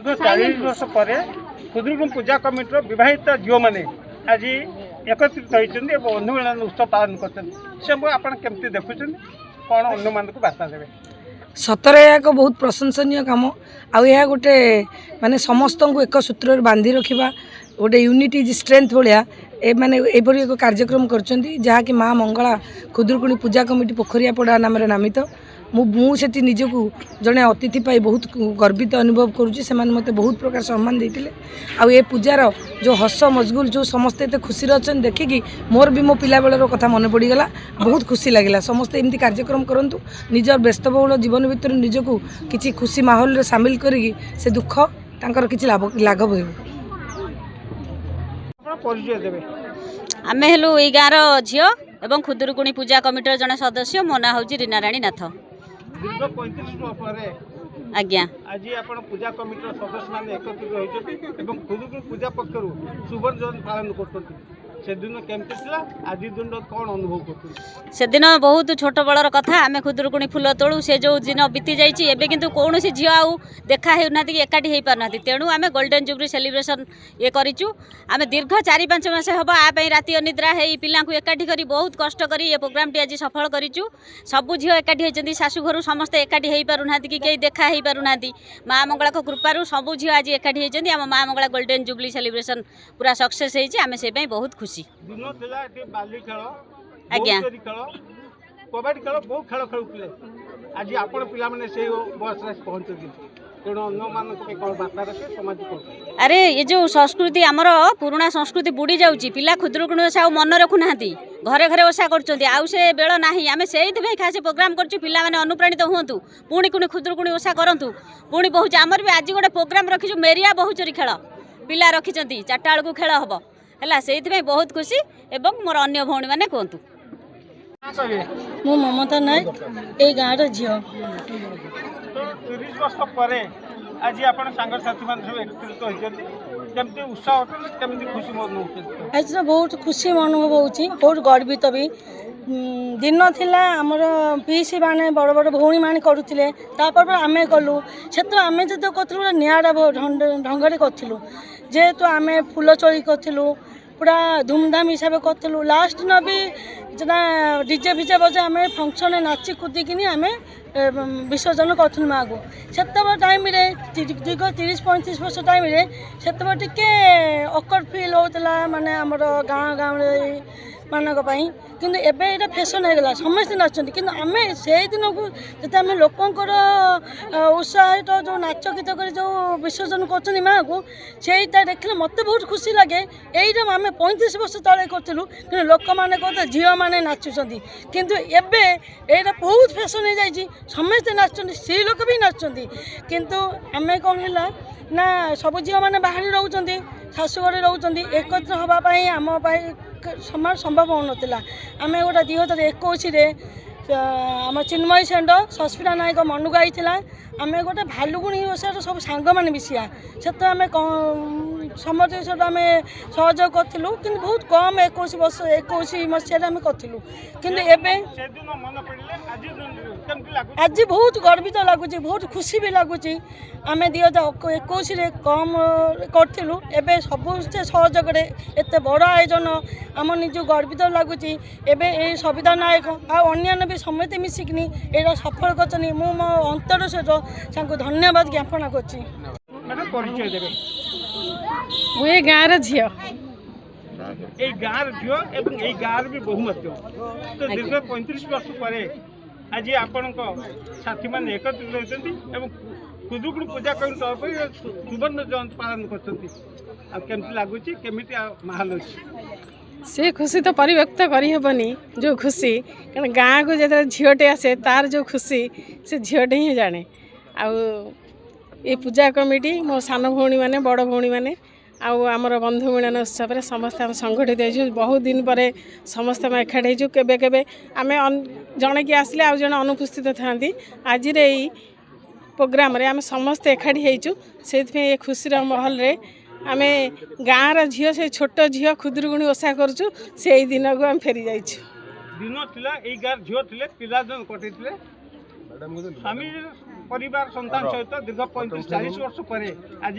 दीर्घ 40 वर्ष पर खुदुरुकुणी पूजा कमिटर विवाहित झील मैंने आज एकत्रित होती बंधुमिलन उत्सव पालन करमती देखुं कौन अन्य मान को बार्ता देवे। सतरे एक बहुत प्रशंसनीय कम आ गोटे माने समस्त को एक सूत्र बांधि रखा गोटे यूनिट इज स्ट्रेंथ भाया ए माने एपरी एक कार्यक्रम करछंती जहाँकि माँ मंगला खुदुरुकुणी पूजा कमिटी पोखरियापड़ा नाम नामित मुझे निजक जड़े अतिथि पाई बहुत गर्वित अनुभव करुँची से मत बहुत प्रकार सम्मान देते आउ ये पूजार जो हस मजगुल जो समस्ते एत खुशी अच्छा देखिकी मोर भी मो पिला बेलर कथा मन पड़गला बहुत खुशी लगे समस्ते एमती कार्यक्रम करूँ निज व्यस्तबहुल जीवन भितर निजक किसी खुशी माहौल सामिल करी से दुख तांकर किसी लाघव हो। आम हेलु ई गाँव झील एवं खुदुरुकुणी पूजा कमिटर जड़े सदस्य मो ना हूँ रीना राणी नाथ। दीर्घ 35 वर्ष पर आज्ञा आज आप पूजा कमिटर सदस्य मान एकत्रित होती खुदुरुकुणी पूजा पक्षर सुवर्ण जयंती पालन कर दिन केमती आज दिन कौन अनुभव कर से दिन बहुत छोट बड़र कथा आम खुदुरुकुणी फूल तोलू से जो दिन बीती जाइए एवं किंतु कौन झील आउ देखा होना कि एकाठी हो पारना तेणु आम गोल्डन जुबली सेलिब्रेशन ये करूँ आम दीर्घ 4-5 मास हम आपाई राति अनिद्रा हो पिला एकाठी कर बहुत कष्ट कर ये प्रोग्राम टी आज सफल करूँ सबू झील एकाठी होती शाशु घर समस्ते एकाठी हो पारना कि कहीं देखा हो पारना माँ मंगला कृपार सबू झील आज एकाठी होती आम माँ मंगला गोल्डन जुबली सेलिब्रेशन पूरा सक्सेस होमें से बहुत खुशी दिन बाली खेल आज्ञा खेल कबाड़ी खेल बहुत खेल खेलुले आज आपण पिला माने से बस पहुंचती तेणु अन्य मान कौन बार्ता रखे समाज को अरे ये जो संस्कृति आमर पुराणा संस्कृति बुड़ी जाऊँगी पिला खुदुरुकुणी ओषा मन रखुना घरे घरे ओषा कर बेल ना आम से खास प्रोग्राम कर पिला माने अनुप्राणित हूँ पुणी कुणी खुदुरुकुणी ओषा करूँ पुणी बहुत आमर भी आज गोटे प्रोग्राम रखीचु मेरिया बहुचोरी खेल पिला रखिंट 4टा बेलू खेल हम है से बहुत खुशी एवं मोर अन्य भौणी मैंने कहतु मु ममता नायक ए गाँव झील 30 वर्ष पर आज आप सांगसाथी मान सब एकत्रित होती उत्साह केमती खुशी मन आज बहुत खुशी अनुभव होची बहुत गर्वित भी दिन थिला आमर पीसी माने बड़ बड़ भौणी माने करुले तापर आम कलु से तो आम जो करूँ निआरा ढंग करूँ जेहेतु आम फूल चोरी करूँ पूरा धूमधाम हिसाब से करूँ लास्ट न भी जना डीजे फिजे बजे आम फंक्शन नाची कूदिकी आम विसर्जन करूँ माँ को से टाइम दीर्घ 30-35 वर्ष टाइम से टे अकवर्ड फिल होता माने आमर गाँव गाँव मानक किंतु एबे एटा फैशन हो गला समस्ते नाचुंती किंतु आमे से दिन को जते आमे लोकंकर उत्साहित जो नाच गीत कर जो विसर्जन कर माँ को सेटा देखले मत बहुत खुशी लगे यहीटा आम 35 वर्ष तले करूँ कि लोक मैंने कहते झील मैंने नाचुंट किंतु एबे एटा बहुत फैशन हो जाइए समस्ते नाचुंट स्त्री लोक भी नाचुंट किंतु आमे कौन है ना सब झील मैंने बाहर रोचे शाशुघर रोचे एकत्र हाँपाई आम समान संभव हो नाला आम गोटे 2021 आम चिन्मयी षेण्ड सस्मिता नायक मनକୁ आईला आम गोटे भालुकुणी ओषार सब सांग मैंने मिसिया से तो आम समस्त सहित आम सहयोग करूँ कि बहुत कम 21 मसीह आम करूँ कि आज बहुत गर्वित लगुच बहुत खुशी भी लगुच आम 2021 कम करूँ एवं सबसे सहयोग एत बड़ आयोजन आम निज गर्वित लगुच एवं ये सविता नायक आन्य भी समस्ते मिसिकी यहाँ सफल कर मो अंतर सहित धन्यवाद ज्ञापन कर मुझे गाँव झील ये गाँव झील एवं ये गाँव भी बहुमत तो दीर्घ 35 वर्ष पर आज आपण साथी मैंने एकत्रित होती खुदुरुकुणी पूजा कमिटी तरफ सुवर्ण जयंती पालन करमती लगुच केमी माहौल अच्छी से खुशी तो परिव्यक्त करहबनी जो खुशी कारण गाँव को जो झीटे आसे तार जो खुशी से झीटे ही जाने आउ ये पूजा कमिटी मो सान भौणी मैंने बड़ भौणी मैंने आमर बंधु मिलन उत्सव में समस्त आम संगठित हो बहुत दिन पर समस्त आम एकाठी हो केबे केबे आम जड़े कि आसले आउ जड़े अनुपस्थित था आज प्रोग्राम रे आम समस्त एकाठी हो से ये खुशीर महल रे आम गाँव झील से छोट झील खुदुरुकुणी ओषा करूँ से दिन को आम फेरी जाइछु दिन थिला ए गार झील थिले पिला जन कटैथिले स्वामी परिवार संतान सहित दीर्घ 35-40 वर्ष पर आज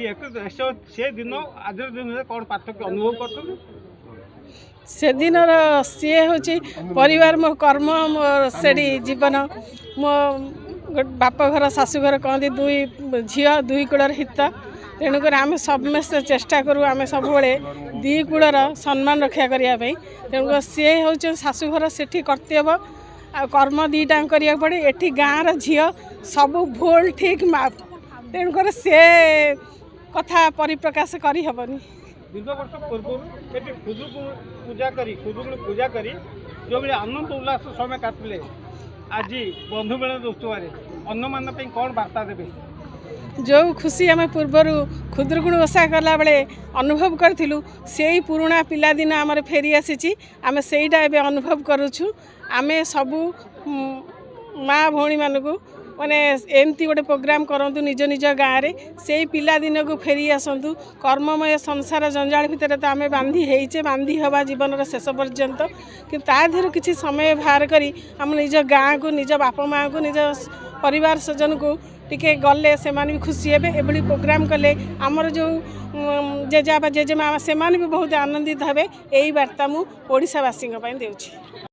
से दिन आज दिन कौन पार्थक्य अनुभव कर से दिन सी हूँ परिवार मो कर्म मो सेठी जीवन मो बाप घर शाशुघर कहते दुई झील दुई कूलर हित तेणुक आम समस्ते चेष्टा करूँ आम सब दी कूलर सम्मान रक्षा करने तेणुक सी हूँ शाशुघर सेठी कर्तव्य आ कर्म दीटा करा पड़े एठी गाँव झील सब भूल ठीक माप तेणुक से कथा परिप्रकाश करहबनी दीर्घ वर्ष पूर्व ये खुदुकुणी पूजा करी जो भाई आनंद उल्लास समय काटले आज बंधु मिलन उत्सव अन्न मान कौन वार्ता देवे जो खुशी आम पूर्वर खुदुरुकुणी ओषा कला बेले अनुभव करूँ से पुराणा पिलादिन आमर फेरी आसी आम सेटा ए अनुभव करुछु आम सबू माँ भौणी मानक माने एमती गोटे प्रोग्राम करूँ निज निज गाँव में से पिलादिन को फेरी आसतु कर्ममय संसार जंजाल भितर तो आम बांधी होइचे बांधी हवा जीवन शेष पर्यंत कि तादेह किसी समय बाहर करी आम निज गाँव को निज बापा माँ को निज परिवार सज्जन को टिके गले से भी खुशी हे एभली प्रोग्राम कले आमर जो जेजेबा जेजेमा से भी बहुत आनंदित हे यही वार्ता मु ओडिशावासी देउछि।